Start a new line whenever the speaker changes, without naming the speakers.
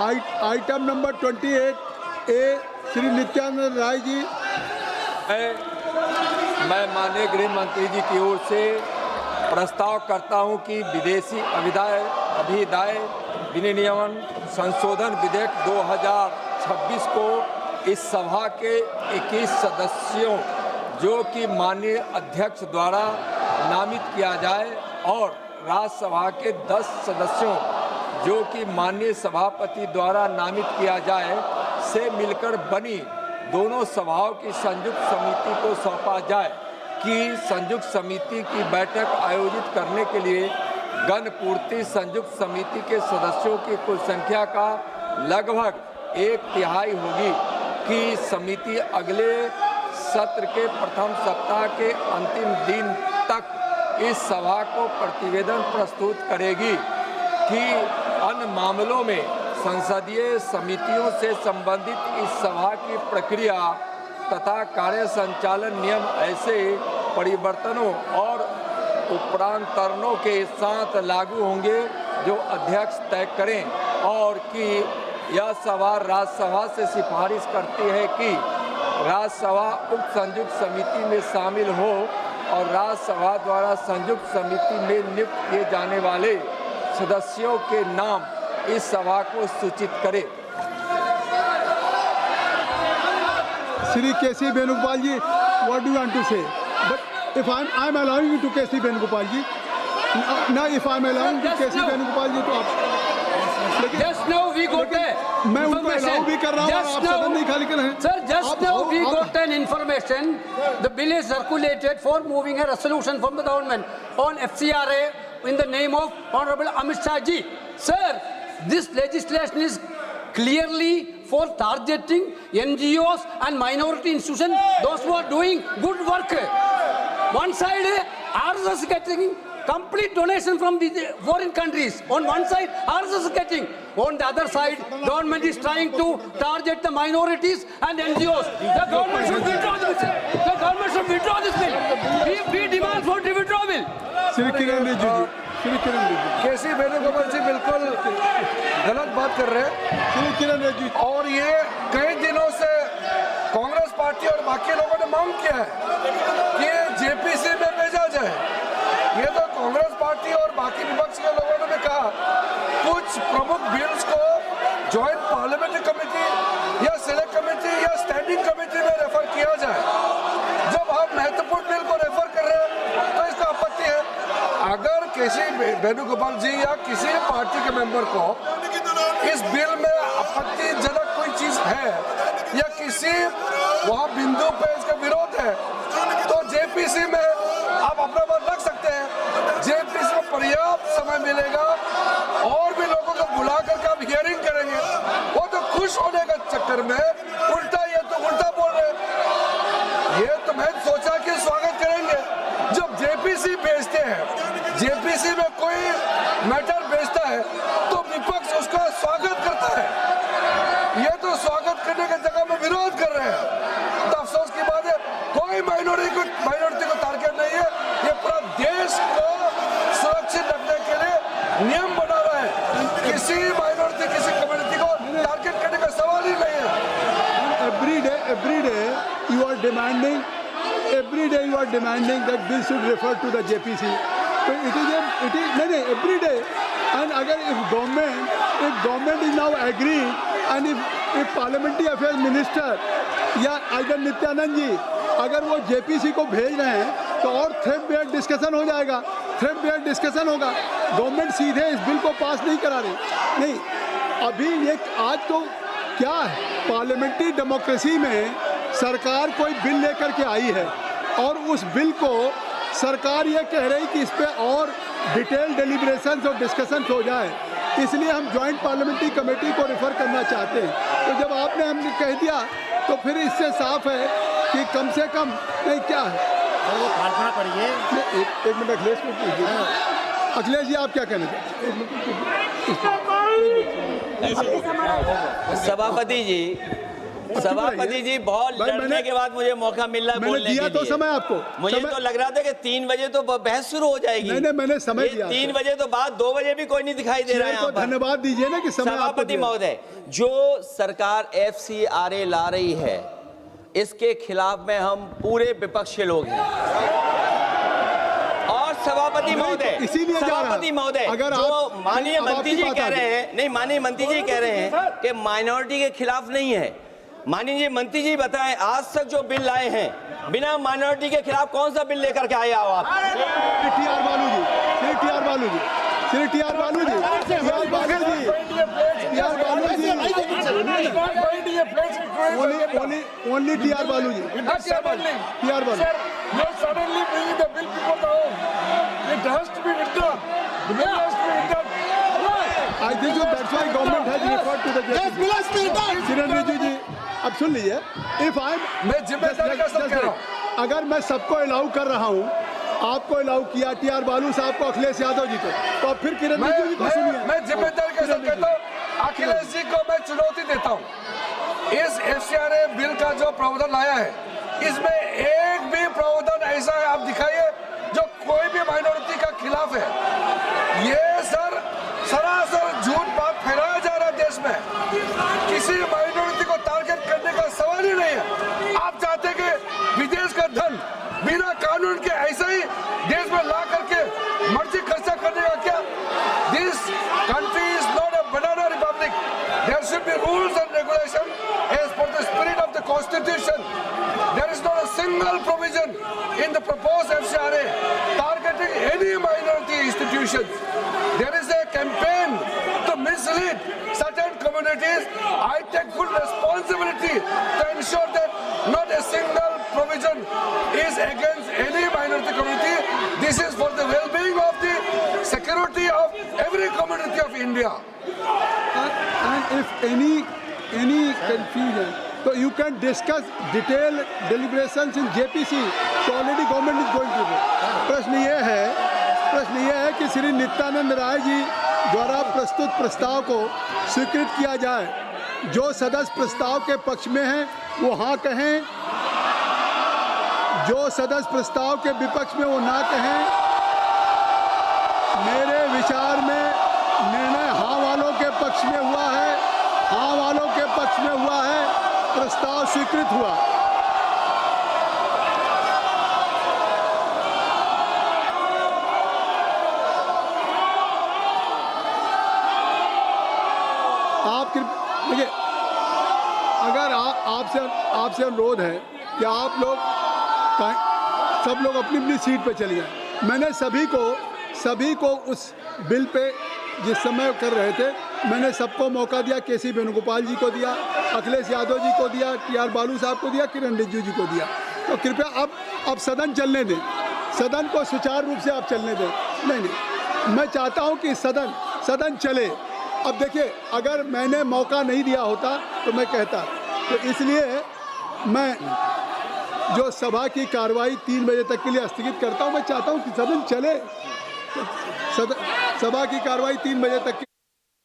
Item number 28A Shri Nityanand Rai ji.
मैं माननीय गृह मंत्री जी की ओर से प्रस्ताव करता हूं कि विदेशी अभिदाय विनियमन संशोधन विधेयक 2026 को इस सभा के 21 सदस्यों जो कि माननीय अध्यक्ष द्वारा नामित किया जाए और राज्यसभा के 10 सदस्यों जो कि माननीय सभापति द्वारा नामित किया जाए से मिलकर बनी दोनों सभाओं की संयुक्त समिति को सौंपा जाए कि संयुक्त समिति की बैठक आयोजित करने के लिए गणपूर्ति संयुक्त समिति के सदस्यों की कुल संख्या का लगभग 1/3 होगी कि समिति अगले सत्र के प्रथम सप्ताह के अंतिम दिन तक इस सभा को प्रतिवेदन प्रस्तुत करेगी कि अन्य मामलों में संसदीय समितियों से संबंधित इस सभा की प्रक्रिया तथा कार्य संचालन नियम ऐसे परिवर्तनों और उपरांतरणों के साथ लागू होंगे जो अध्यक्ष तय करें और कि यह सभा राज्यसभा से सिफारिश करती है कि राज्यसभा उक्त संयुक्त समिति में शामिल हो और राज्यसभा द्वारा संयुक्त समिति में नियुक्त किए जाने वाले सदस्यों के नाम इस सभा को सूचित करे।
श्री केसी वेणुगोपाल जी, what do you want to say? But if I'm allowing you to KC Venugopal ji, now if I'm allowing to केसी वेणुगोपाल जी तो आप
Just now we got
मैं उनको अलाउ भी कर रहा हूँ, आप सदन नहीं खाली कर रहे हैं।
Sir, just now we got an information. The bill is circulated for moving a resolution from the government on FCRA in the name of Honorable Amit Shah ji. Sir, this legislation is clearly for targeting NGOs and minority institutions, those who are doing good work. One side, RSS is getting complete donation from the foreign countries. On one side, RSS is getting. On the other side, government is trying to target the minorities and NGOs. The government should withdraw this bill. The government should withdraw this bill. We demand for the withdrawal.
Shri Kiran Rijiju जी, श्री किरण रिजिजू,
केसी वेणुगोपाल जी बिल्कुल गलत बात कर रहे हैं
श्री किरण रिजिजू
और ये कई दिनों से कांग्रेस पार्टी और बाकी लोगों ने मांग किया है कि जेपीसी में भेजा जाए। ये तो कांग्रेस पार्टी और बाकी विपक्ष के लोगों ने भी कहा कुछ प्रमुख बिल्स को जॉइंट पार्लियामेंट्री कमेटी या सिलेक्ट कमेटी या स्टैंडिंग कमेटी में रेफर किया जाए। जब आप महत्वपूर्ण बिल को रेफर कर रहे हैं तो इसका आपत्ति है। अगर किसी वेणुगोपाल जी या किसी पार्टी के मेंबर को इस बिल में आपत्तिजनक कोई चीज है या किसी वहाँ बिंदु पे इसका विरोध है तो जेपीसी में आप अपना बात रख सकते हैं। जेपीसी में पर्याप्त समय मिलेगा और भी लोगों को बुला करके आप हियरिंग करेंगे। वो तो खुश होने के चक्कर में उल्टा ये तो उल्टा बोल रहे हैं। ये तो मैं सोचा कि स्वागत करेंगे जब जेपीसी भेजते हैं, जेपीसी में कोई मैटर भेजता है तो विपक्ष उसका स्वागत करता है। ये तो स्वागत करने की जगह में विरोध कर रहे हैं। तो अफसोस की बात है कोई माइनॉरिटी को टारगेट नहीं है। ये पूरा देश को सुरक्षित रखने के लिए नियम बना रहा है। किसी माइनॉरिटी किसी कम्युनिटी को टारगेट करने का सवाल ही नहीं है।
every day you are demanding that bill should refer to the JPC. So it is नहीं every day. And अगर if government is now agreeing and if parliamentary affairs minister या आइडन नित्यानंद जी अगर वो जेपीसी को भेज रहे हैं तो और थ्रेडबेयर डिस्कशन हो जाएगा, थ्रेडबेयर डिस्कशन होगा। गवर्नमेंट सीधे इस बिल को पास नहीं करा रही। नहीं, अभी ये आज तो क्या है, पार्लियामेंट्री डेमोक्रेसी में सरकार कोई बिल लेकर के आई है और उस बिल को सरकार ये कह रही कि इस पर और डिटेल डेलिब्रेशंस और डिस्कशंस हो जाए, इसलिए हम जॉइंट पार्लियामेंट्री कमेटी को रेफर करना चाहते हैं। तो जब आपने हमने कह दिया तो फिर इससे साफ है कि कम से कम नहीं क्या है।
वो प्रार्थना करिए।
एक मिनट अखिलेश को पूछिए। अखिलेश जी आप क्या कहना चाहते हैं?
सभापति जी, सभापति जी, बहुत
भाई,
लड़ने के बाद मुझे मौका मिल रहा है
मैंने
बोलने
दिया
के
तो
लिए।
समय आपको।
मुझे
समय-
तो लग रहा था कि 3 बजे तो बहस शुरू हो जाएगी।
नहीं, मैंने समय
ये
दिया।
3 बजे तो बाद 2 बजे भी कोई नहीं दिखाई दे रहा है
शेर
यहाँ
को
पर।
धन्यवाद दीजिए ना कि समय आपको
सभापति
दिया।
महोदय, जो सरकार FCRA ला रही है, इसके खिलाफ में हम पूरे विपक्ष के लोग हैं। और सभापति महोदय,
इसीलिए जा रहा।
सभापति महोदय,
अगर
जो
आप-
माननीय
अब
मंत्री
आपकी
जी
बात
कह
आ
रहे
गई।
हैं, नहीं, माननीय मंत्री जी कह रहे हैं कि माइनॉरिटी के खिलाफ नहीं है। माननीय मंत्री जी बताएं, आज तक जो बिल लाए हैं, बिना माइनॉरिटी के खिलाफ कौन सा बिल लेकर के आए हो आप?
टी.आर. बालू जी, श्री टी.आर. बालू जी, श्री टी.आर. बालू जी, टी.आर. बालू जी, टी.आर. बालू जी, ओनली टी.आर. बालू जी, टी.आर. बालू।
Suddenly bringing the bill before the House. It has to be withdrawn. The bill has to be withdrawn.
I think so that's why government has referred to the JPC. किरण रिजिजू जी, अब सुन लीजिए, if I'm
मैं जिम्मेदारी का सब कह रहा हूँ।
अगर मैं सबको अलाउ कर रहा हूँ, आपको अलाउ किया टी.आर. बालू साहब को, अखिलेश यादव जी को, तो फिर किरण रिजिजू जी को सुनिए।
मैं जिम्मेदारी के साथ कहता हूँ, अखिलेश जी को मैं चुनौती देता हूँ। इस FCRA बिल का जो प्रावधान लाया है, इसमें एक भी प्रावधान ऐसा है आप दिखाइए जो कोई भी माइनॉरिटी का खिलाफ है। ये सर सरासर झूठ बात फैलाया जा रहा है देश में। किसी माइनॉरिटी को टारगेट करने का सवाल ही नहीं है। आप चाहते कि विदेश का धन बिना कानून के ऐसे ही देश में ला करके मर्जी खर्चा करने का क्या? This country is not a banana republic. There should be rules and regulation as per the spirit of the constitution. There is not a single provision in the proposed FCRA targeting any minority institutions. There is a campaign to mislead certain communities. I take full responsibility to ensure that not a single provision is against any minority community. This is for the well-being of the security of every community of India.
And if any confusion, so you can discuss detailed deliberations in JPC. So already government is going to do. प्रश्न ये है कि श्री नित्यानंद राय जी द्वारा प्रस्तुत प्रस्ताव को स्वीकृत किया जाए। जो सदस्य प्रस्ताव के पक्ष में हैं वो हाँ कहें, जो सदस्य प्रस्ताव के विपक्ष में वो ना कहें। मेरे विचार में निर्णय हाँ वालों के पक्ष में हुआ है, हाँ वालों के पक्ष में हुआ है, प्रस्ताव स्वीकृत हुआ। आप देखिए, अगर आपसे अनुरोध है कि आप लोग सब लोग अपनी अपनी सीट पे चलिए। मैंने सभी को उस बिल पे जिस समय कर रहे थे, मैंने सबको मौका दिया। केसी वेणुगोपाल जी को दिया, अखिलेश यादव जी को दिया, टी.आर. बालू साहब को दिया, किरण रिजिजू जी को दिया। तो कृपया अब सदन चलने दें, सदन को सुचारू रूप से आप चलने दें। नहीं, मैं चाहता हूं कि सदन चले। अब देखिए, अगर मैंने मौका नहीं दिया होता तो मैं कहता, तो इसलिए मैं जो सभा की कार्रवाई 3 बजे तक के लिए स्थगित करता हूं। मैं चाहता हूं कि सदन चले, सभा की कार्रवाई 3 बजे तक